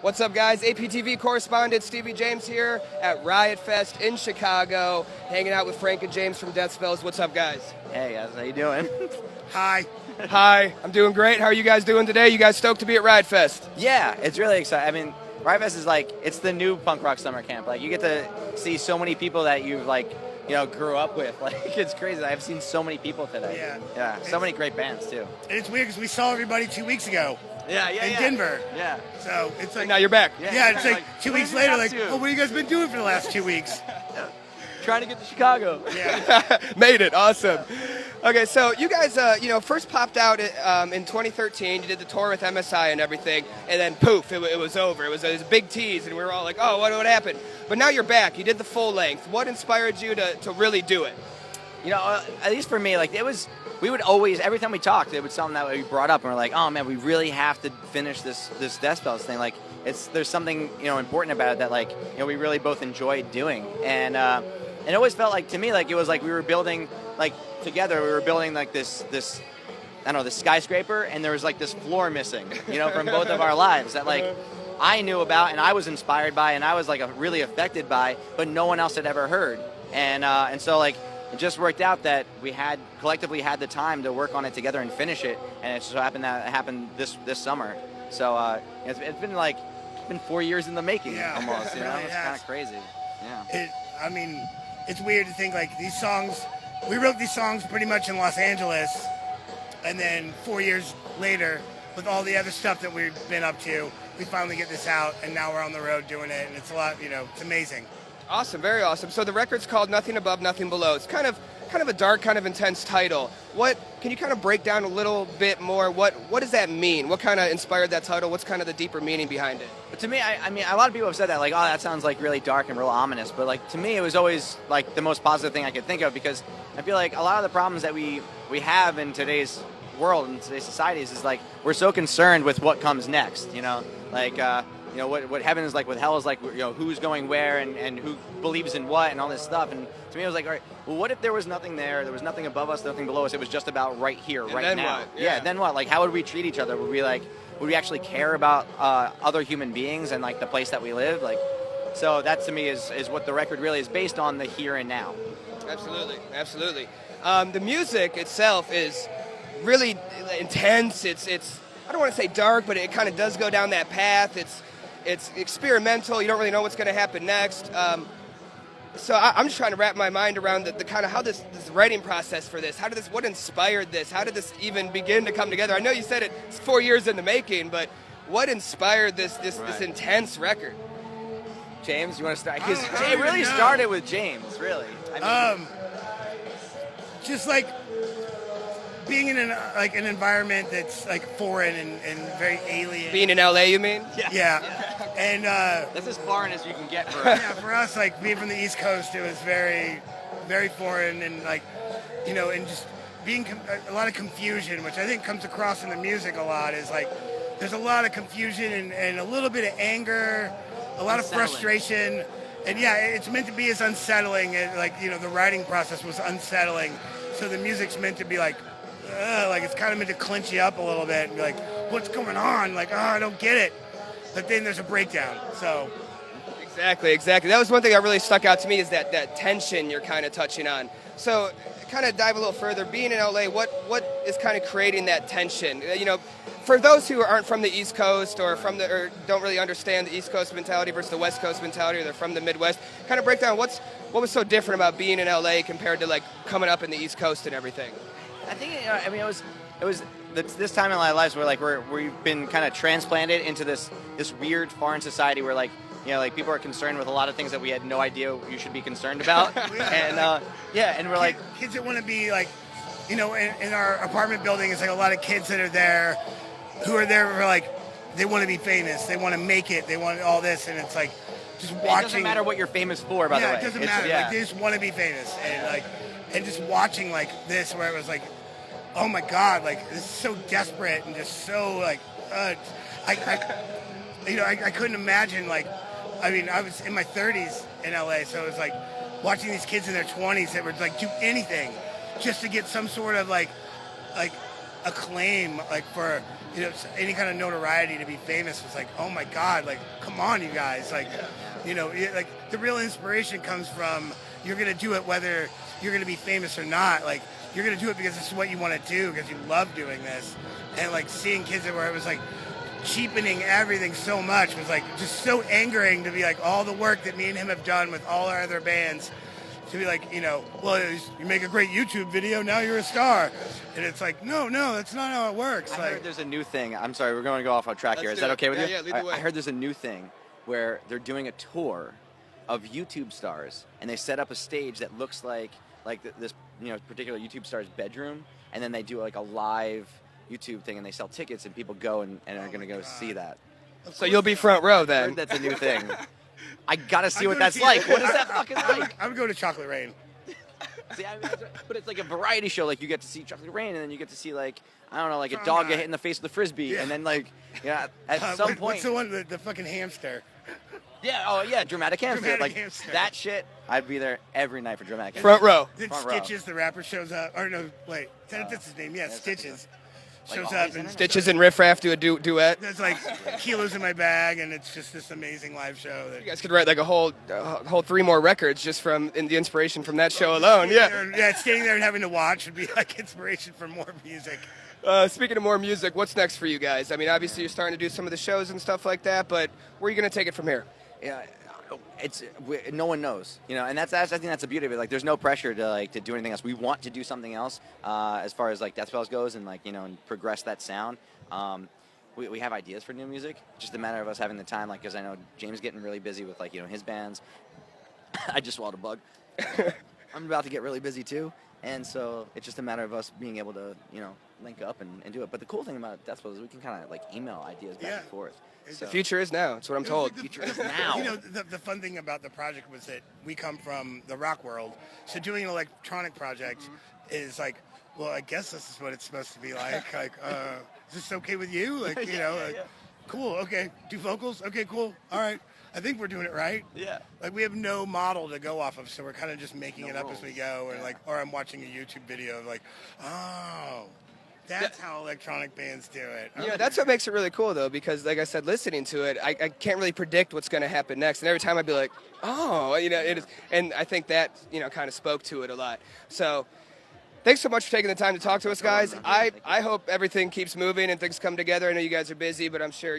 What's up, guys? APTV correspondent Stevie James here at Riot Fest in Chicago, hanging out with Frank and James from Death Spells. What's up, guys? Hey, guys. How you doing? Hi. Hi. I'm doing great. How are you guys doing today? You guys stoked to be at Riot Fest? Yeah, it's really exciting. I mean, Riot Fest is like, it's the new punk rock summer camp. Like, you get to see so many people that you've, like, you know, grew up with. Like, it's crazy. I've seen so many people today. Yeah. So many great bands, too. And it's weird because we saw everybody 2 weeks ago. In Denver. Yeah. So it's like now you're back. Yeah, it's like 2 weeks later, like, oh, what have you guys been doing for the last 2 weeks? Trying to get to Chicago. Yeah. Made it. Awesome. Okay, so you guys, first popped out in 2013. You did the tour with MSI and everything, and then poof, it was over. It was a big tease, and we were all like, oh, what happened? But now you're back. You did the full length. What inspired you to really do it? You know, at least for me, like, we would always, every time we talked, it was something that we brought up, and we're like, oh man, we really have to finish this Death Spells thing. Like, there's something, you know, important about it that, like, you know, we really both enjoyed doing, and it always felt like, to me, like, it was like we were building, like, together, we were building like this I don't know, this skyscraper, and there was like this floor missing, you know, from both of our lives that, like, I knew about and I was inspired by and I was, like, really affected by, but no one else had ever heard, and so, like, it just worked out that we collectively had the time to work on it together and finish it, and it just happened that it happened this summer. So it's been 4 years in the making, almost. You know, Really it's kind of crazy. Yeah. I mean, it's weird to think, like, these songs, we wrote these songs pretty much in Los Angeles, and then 4 years later, with all the other stuff that we've been up to, we finally get this out, and now we're on the road doing it, and it's a lot, you know, it's amazing. Awesome, very awesome. So the record's called Nothing Above, Nothing Below. It's kind of a dark, kind of intense title. Can you kind of break down a little bit more? What does that mean? What kind of inspired that title? What's kind of the deeper meaning behind it? But to me, I mean, a lot of people have said that, like, oh, that sounds like really dark and real ominous. But, like, to me, it was always, like, the most positive thing I could think of, because I feel like a lot of the problems that we have in today's world and today's societies is, like, we're so concerned with what comes next, you know? Like, you know, what heaven is like, what hell is like, you know, who's going where and who believes in what and all this stuff. And to me, it was like, all right, well, what if there was nothing there was nothing above us, nothing below us, it was just about right here, and right then now. What? Yeah, then what? Like, how would we treat each other? Would we actually care about other human beings and, like, the place that we live? Like, so that to me is what the record really is based on, the here and now. Absolutely. The music itself is really intense. It's I don't want to say dark, but it kind of does go down that path. It's experimental. You don't really know what's going to happen next. So I'm just trying to wrap my mind around the kind of how this writing process for this. What inspired this? How did this even begin to come together? I know you said it's 4 years in the making, but what inspired this intense record? James, you want to start? Because it really started with James, really. I mean, just like being in an environment that's, like, foreign and very alien. Being in LA, you mean? Yeah. And that's as foreign as you can get for us. yeah, for us, like, being from the East Coast, it was very, very foreign, and, like, you know, and just being a lot of confusion, which I think comes across in the music a lot, is, like, there's a lot of confusion and a little bit of anger, a lot of frustration, and yeah, it's meant to be as unsettling, and, like, you know, the writing process was unsettling, so the music's meant to be like it's kind of meant to clench you up a little bit and be like, what's going on? Like, oh, I don't get it. But then there's a breakdown, so. Exactly. That was one thing that really stuck out to me, is that tension you're kind of touching on. So kind of dive a little further. Being in LA, what is kind of creating that tension? You know, for those who aren't from the East Coast or don't really understand the East Coast mentality versus the West Coast mentality, or they're from the Midwest, kind of break down what was so different about being in LA compared to, like, coming up in the East Coast and everything. I think, I mean, it was this time in our lives where, like, we've been kind of transplanted into this weird foreign society where, like, you know, like, people are concerned with a lot of things that we had no idea you should be concerned about. And we're like, kids that want to be, like, you know, in our apartment building, it's like a lot of kids that are there who are there for, like, they want to be famous, they want to make it, they want all this, and it's like just watching. It doesn't matter what you're famous for, by the way. Yeah, it doesn't matter. Like, they just want to be famous, and, like, and just watching, like, this, where it was like, oh my God, like, this is so desperate and just so, like, I couldn't imagine, like, I mean, I was in my 30s in LA, so it was like watching these kids in their 20s that would, like, do anything just to get some sort of, like acclaim, like for any kind of notoriety to be famous was like, oh my God, like come on, you guys, like like the real inspiration comes from you're gonna do it whether you're gonna be famous or not. Like you're gonna do it because this is what you want to do because you love doing this, and like seeing kids where it was like cheapening everything so much was like just so angering to be like all the work that me and him have done with all our other bands. To be like, well, you make a great YouTube video, now you're a star. And it's like, no, that's not how it works. I heard there's a new thing. I'm sorry, we're going to go off on track here. Is that okay with you? Yeah, lead the way. I heard there's a new thing where they're doing a tour of YouTube stars, and they set up a stage that looks like this particular YouTube star's bedroom, and then they do like a live YouTube thing, and they sell tickets, and people go and are going to go see that. So you'll be front row I then. heard that's a new thing. I gotta see what that's like. What is that fucking like? I would go to Chocolate Rain. See, but it's like a variety show. Like you get to see Chocolate Rain, and then you get to see like I don't know, like a dog get hit in the face with a frisbee, and then like at some point. What's the one? The fucking hamster. Yeah. Oh yeah. Dramatic hamster. Dramatic Like hamster. that shit. I'd be there every night for dramatic hamster. Front row. Then Front row. Stitches, the rapper, shows up. Or no, wait, that's his name. Yeah, Stitches. Shows always up in and it? Stitches and Riff Raff do a duet. there's like kilos in my bag, and it's just this amazing live show. You guys could write like a whole 3 more records just from the inspiration from that show alone. Yeah. Standing there and having to watch would be like inspiration for more music. Speaking of more music, what's next for you guys? I mean, obviously you're starting to do some of the shows and stuff like that, but where are you going to take it from here? Yeah, no one knows, and I think that's the beauty of it. Like, there's no pressure to do anything else. We want to do something else as far as like Death Spells goes, and and progress that sound. We have ideas for new music. Just a matter of us having the time. Like, because I know James is getting really busy with his bands. I just swallowed a bug. I'm about to get really busy too, and so it's just a matter of us being able to link up and do it. But the cool thing about Death Spells is we can kind of like email ideas back and forth. The future is now. That's what I'm told. The future is now. The fun thing about the project was that we come from the rock world, so doing an electronic project is like, well, I guess this is what it's supposed to be like. Like, is this okay with you? Like, cool, okay. Do vocals? Okay, cool. All right. I think we're doing it right. Yeah. Like, we have no model to go off of, so we're kind of just making it up as we go, and or I'm watching a YouTube video of like, oh. That's how electronic bands do it. That's what makes it really cool, though, because, like I said, listening to it, I can't really predict what's going to happen next. And every time I'd be like, oh, it is. And I think that, kind of spoke to it a lot. So thanks so much for taking the time to talk to us, guys. I hope everything keeps moving and things come together. I know you guys are busy, but I'm sure,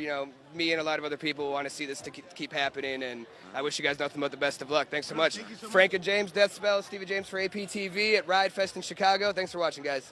me and a lot of other people want to see this to keep happening. And I wish you guys nothing but the best of luck. Thanks so much. Thank you so much. Frank and James, Death Spell, Stevie James for APTV at Ride Fest in Chicago. Thanks for watching, guys.